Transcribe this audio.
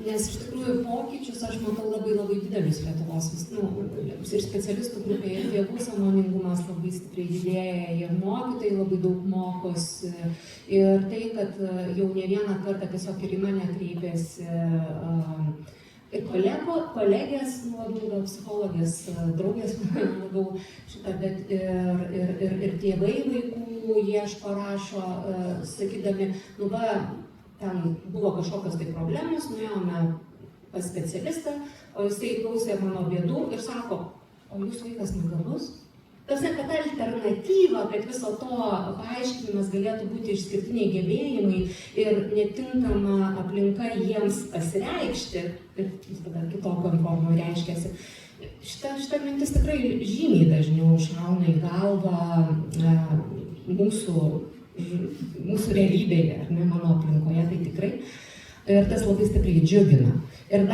Nes iš tikrųjų pokyčius aš matau labai didelius Lietuvos ir specialistų grupėje, ir tėvų sąmoningumas labai stipriai didėja, ir mokytojai labai daug mokosi. Ir tai, kad jau ne vieną kartą tiesiog ir į mane kreipėsi ir kolegės, labiau gal psichologės, draugės labiau šitą, bet ir tėvai vaikų ieško, rašo, sakydami, nu va, ten buvo kažkokios tai problemos, nuėjome pas specialistą, o jisai klausė mano bėdų ir sako, o jūsų vaikas negalus? Tarsi, kad ta alternatyva, kad viso to paaiškinimas galėtų būti išskirtiniai gebėjimai ir netinkama aplinka jiems pasireikšti, ir jis tada kitokiom formom reiškiasi. Šita mintis tikrai žymiai dažniau šauna į galvą mūsų realybėje, ar ne, mano aplinkoje, tai tikrai. Ir tas labai stipriai džiugina. Ir